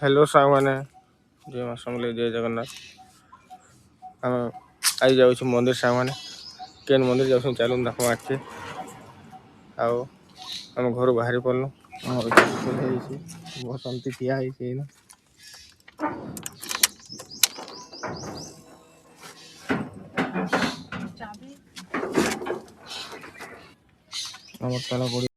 Hello सांग मैंने जय माँ समले जय जगन्नाथ। आम आई जाऊँ मंदिर सांग मैंने केन मंदिर जाऊँ चलू देख आगे आम घर बाहरी पड़लु बहुत शांति ठिया तला पड़ी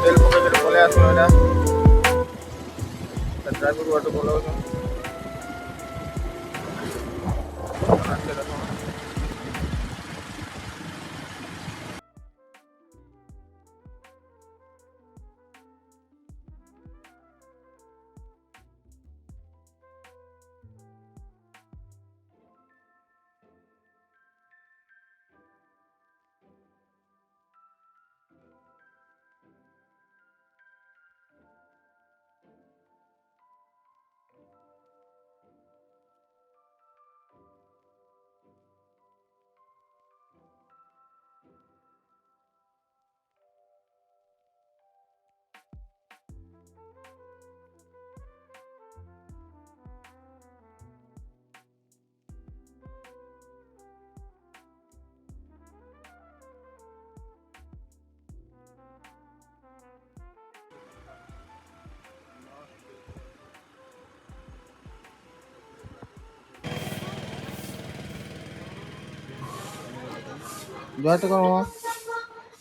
तेल पकड़ पलि आसलु ड्राइवर बाटो बोलाऊ जुहाट कर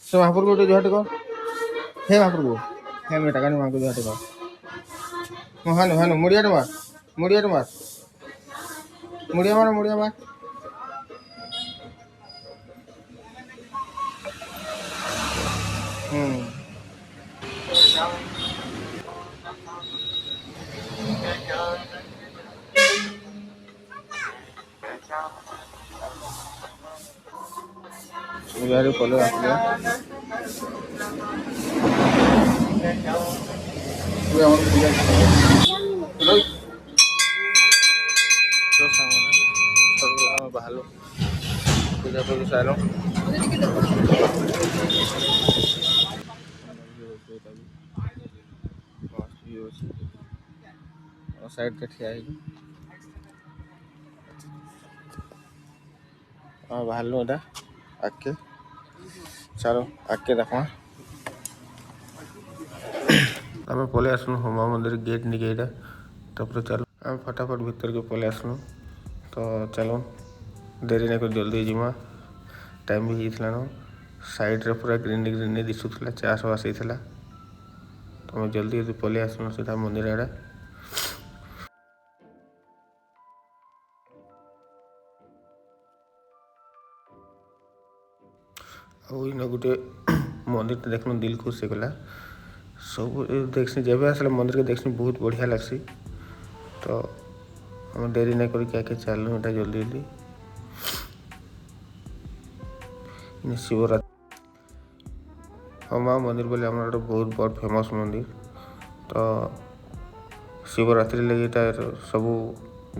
से महापुर को जुहाट कर हे महापुर को हे मैं टाका माँ को जुहाट कर हानो हानो मुड़िया मार मुड़िया मार मुड़िया मार मुड़िया मार यार पले आसले बाहर पूजा कर सार साइड के ठिया बाहर एटा आगे चलो आगे देखा आम पलि आसलु हनुमान मंदिर गेट निके यहाँ तापर चलो आम फटाफट भीतर के पलि आसलु तो चलो देरी नहीं कर जल्दी जीमा टाइम भी होता न साइड रे पूरा ग्रीन ग्रीन दिशुला चाष बास होता तो मैं जल्दी जल्दी पलि आसलु सीधा मंदिर आड़े इन गोटे मंदिर देखल दिल खुश होगला सब देखसी जब आसला मंदिर के देखसी बहुत बढ़िया लगसी तो हम देरी नहीं करके आके चलू एटा जल्दी जल्दी शिवरात्रि हमा मंदिर बोले आम बहुत बड़ फेमस मंदिर तो शिवरात्रि लगे सब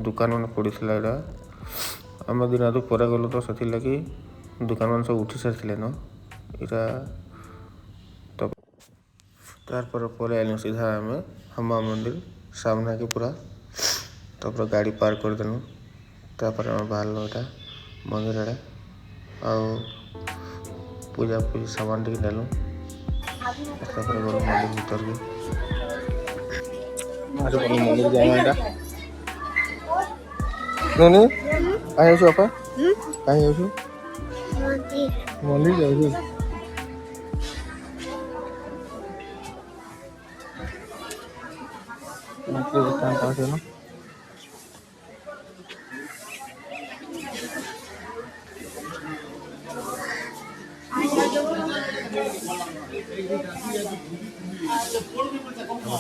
दुकान मान पड़ी यहाँ आम दिन आदि पर गलु तो से लगी दुकान मान सब उठी सारी न इटा तो तार पलि आलु सीधा आम हमा मंदिर सामने के पूरा तापर गाड़ी पार्क करदेलु तापर बाहर यहाँ मंदिर आड़े पूजा पूजी सामान टी नेलु गलु मंदिर भीतर के मंदिर जाए नोनी कहीं बापा कहीं मंदिर जाऊ ना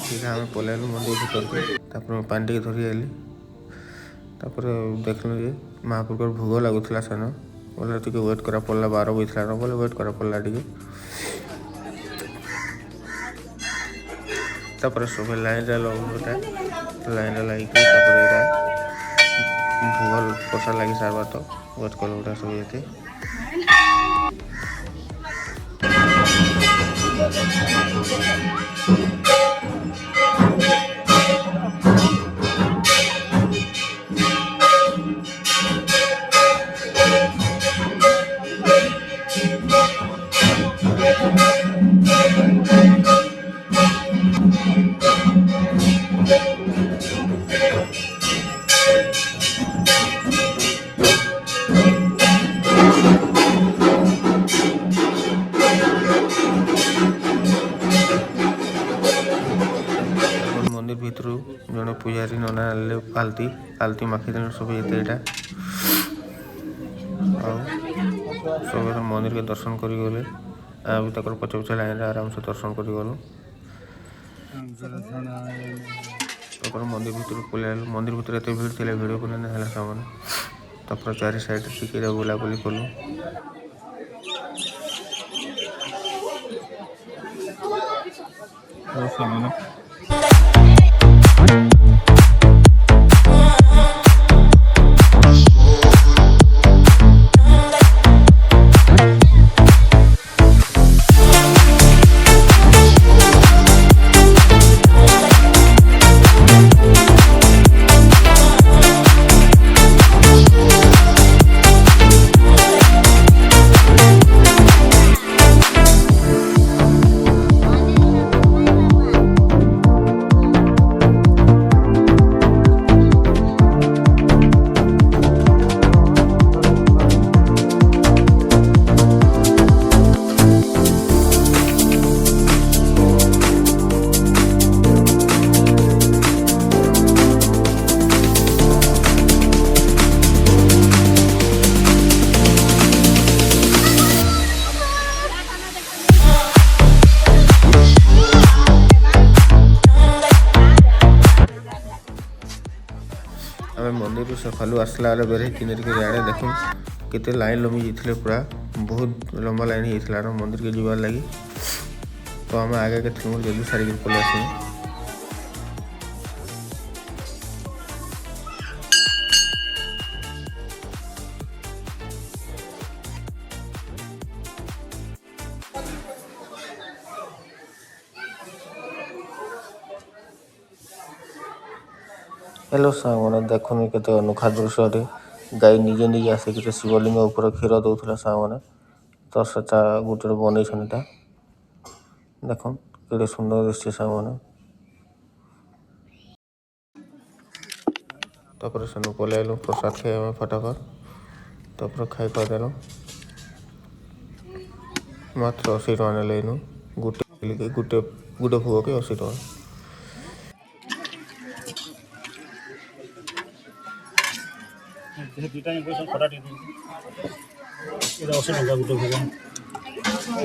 सीधा आम पलैलु मंदिर भीतर के पानी टे धरी आइली देखल जे महाप्रभु भोग लगुला सेन बोले टे वेट करा पड़ा 12 बजला न बोले वेट करा पड़ा टे तापर सब लाइन रे लगुटा लाइन रे लागिक तापर इटा भूगोल प्रसाद लगी सारबा तो वेट कल गुटा सब ये मंदिर भीतर जड़े पूजारी नना आले आलती आलती माखी सब ये सब मंदिर के दर्शन कर गले भी तक पच पछ लाइन आराम से दर्शन कर गलु मंदिर भीतर पलि मंदिर भीतर एत भीड़ थी भिड़ को है सामान तपर चारि साइड टिके बुलाबुली कलु आम मंदिर सकालू आसला बेरे किन आड़े देख केते लाइन लमी जाते पूरा बहुत लंबा लाइन होता मंदिर के जीवार लगी तो आम आगे के जल्दी सारिक पलि आस हेलो सामने देखुन केते अनोखा दृश्य गाय निजे निजे आसिक शिवलिंग ऊपर क्षीर दौला सामने तो सेटा गोटे बन देख के सुंदर दृश्य सामने तापर सेन पलि आलु प्रसाद खाइबा फटाफट तापर खाई पादेलु मात्र 80 टका लेनु गोटे गोटे गोटे भोग के 80 टका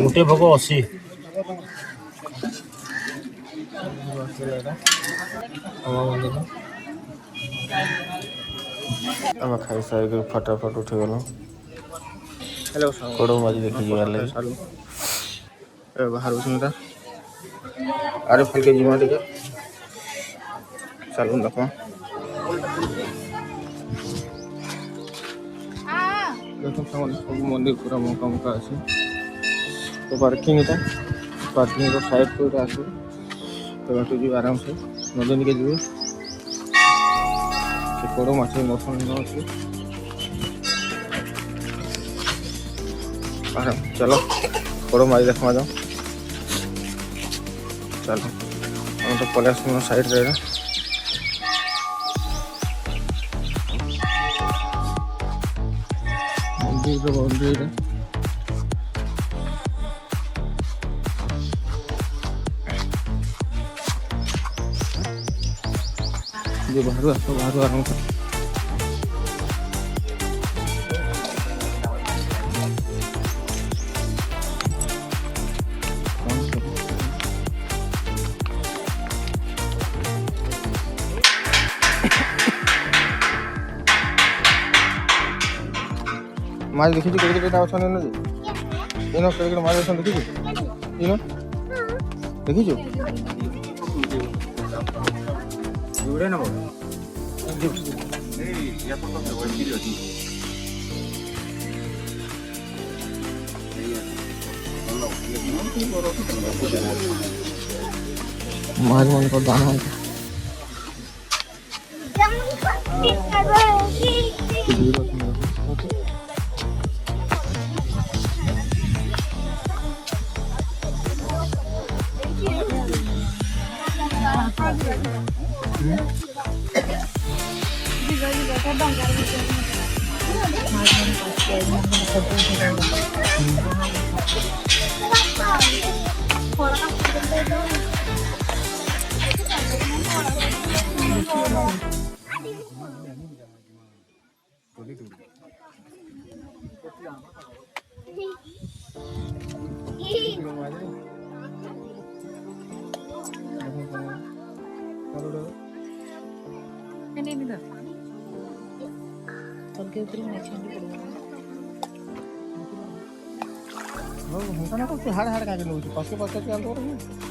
गोटे भोग 80 आम खाई सारी फटाफट उठी गलु हेलो कड़ो माजी देखी जीवार लगे बाहर अरे फल के जीवा टे चलू देख सब मंदिर पूरा मौका मौका अच्छे तो पार्किंग साइड को आस तो जी आराम से नदी निके जी कड़ो माछ दर्शन अच्छे आराम चलो कड़ो माछ देखा जाओ चलो हम तो पलि आस साइड रे मंदिर जो बाहर आस बाहर आराम से माछ देखी केटा अच्छा इन इन केटा माछ अच्छा देखी इन देखी एवढे ना भाऊ माज मन को दाना हाड़ हाड़ का लोग पास पास चल तो रही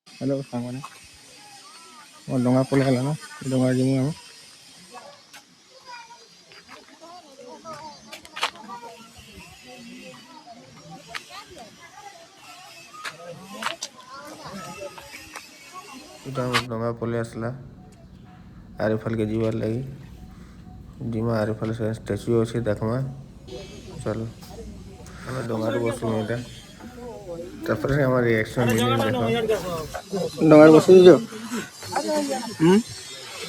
हेलो सांगने और डोंगा पले हला ना डोंगा जिमु हम डोंगा पले आसला आरिफल के जीवार लगी जिमा आरिफल से स्टैच्यू अच्छे देखमा चल हमें डोंगार बसु एटा तापर से हमार रिएक्शन देखो डोंगा बस जो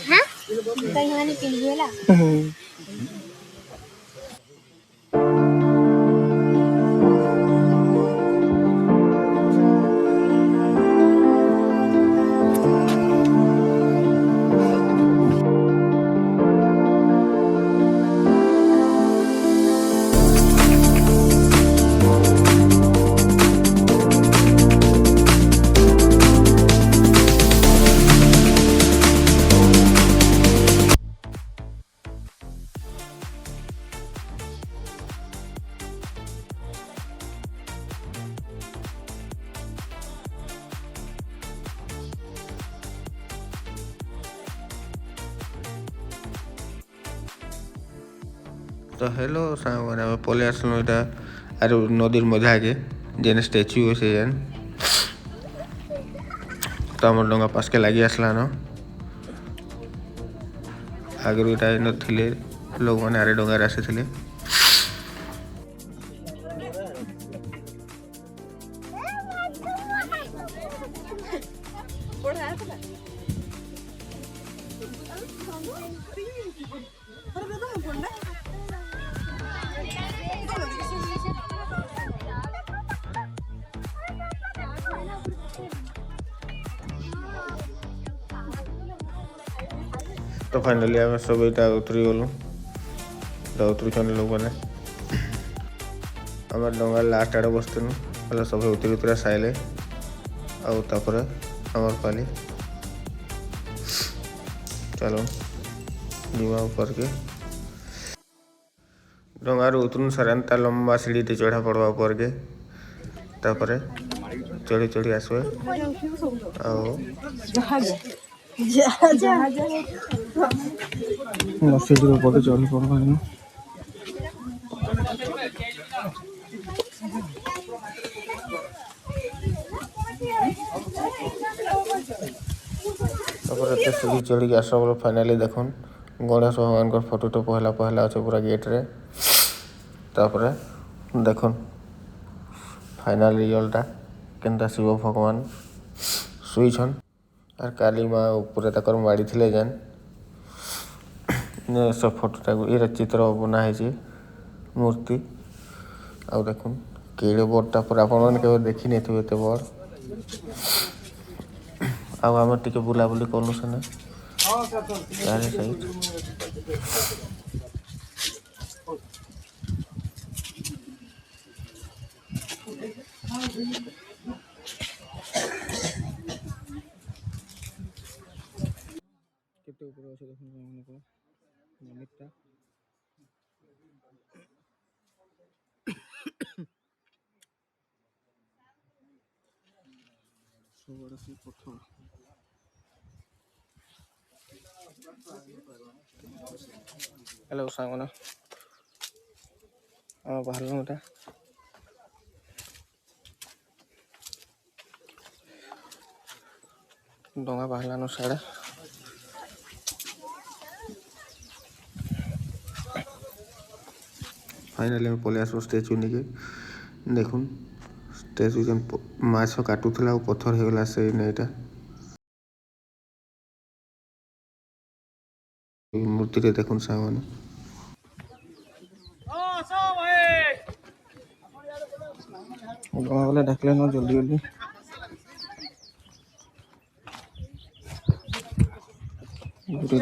हां कहीं वाली पिलवेला तो हेलो सांगने आम पलि आसलु इटा आर नदीर मध्य आगे जेन स्टैच्यू अच्छे जेन तो आम डोंगा पास के लगी आसला न आगे इटा इन थे लोग मैंने आरे डोंगार आसी तो फाइनाली आम सब यहाँ उतरी गलु उतरुन लोक मैंने आम डंगा लास्ट आड़े बसलु बोले सब उतरी उतरा सारे आउे आमर पाली चलो जीवा ऊपर के डंगार उतरुन सारे लंबा सीढ़ी चढ़ा पड़वा ऊपर के तापर चढ़ी चढ़ी आसवे सीढ़ी ऊपर चढ़ी पड़वा सीढ़ी चढ़ी आस बोले फाइनाली देखुन गणेश भगवान फोटो तो पहला पहला अच्छे पूरा गेट रे तापर देखुन फाइनाल रिजल्टा केनता शिव भगवान शुईछन और काली माँ ऊपर तक माड़ी थे जान सब फोटोटा ये चित्र बनाई मूर्ति आउ देखुन केड़े बड़टा पर आप देखी नहीं थे एत बड़ आम टे बुलाबुली कलु सेने चारे साइड केते ऊपर अच्छे देखो मन्दिरटा सब बड़ा सी पत्थर हेलो सांगना बाहर गोटा डंगा बाहर साड़े फाइनाली आम पलि आस स्टेचू निके देखुन स्टेचू जन माछ काटुला पत्थर हो गला से नईटा मूर्ति रे देखुन सामने वाले डाकले ना जल्दी जल्दी दूसरी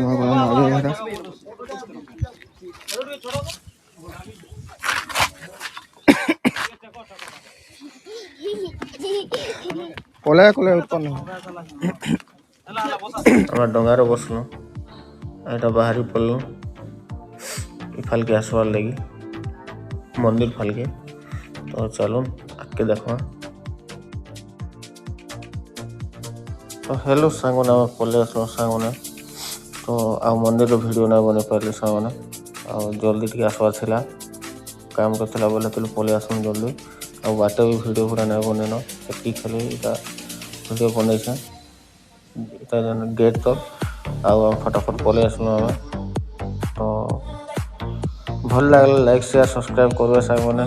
कले कले उत्पन्न डंगार बसलु यहाँ बाहरी पड़लु इफाल के आसवार लगी मंदिर फाल के तो चलो आगे देखा तो हेलो सांगना पलि आस सांगना तो आ मंदिर वीडियो ना बन पारे सांगना जल्दी टी आसवार था काम करता बोले तो पलि आसन जल्दी आ बाट भी वीडियो पूरा ना बनन से खाली इटा वीडियो बनईसा गेट तो आम फटाफट पलि आसलु आम तो भल लगे लाइक शेयर सब्सक्राइब करेंगे सांग मैंने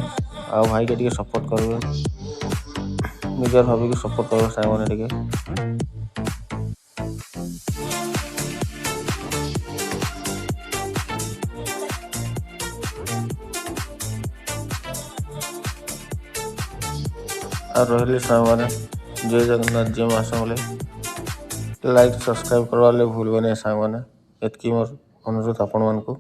आ भाई के सपोर्ट करेंगे निजर भाभी की सपोर्ट करेंगे सांग मैंने टे और रही सांग मैंने जय जगन्नाथ जय माँ सांगले लाइक सब्सक्राइब करवा भूलबे नहीं सांग मैंने एतकी मोर अनुरोध आपण मान को।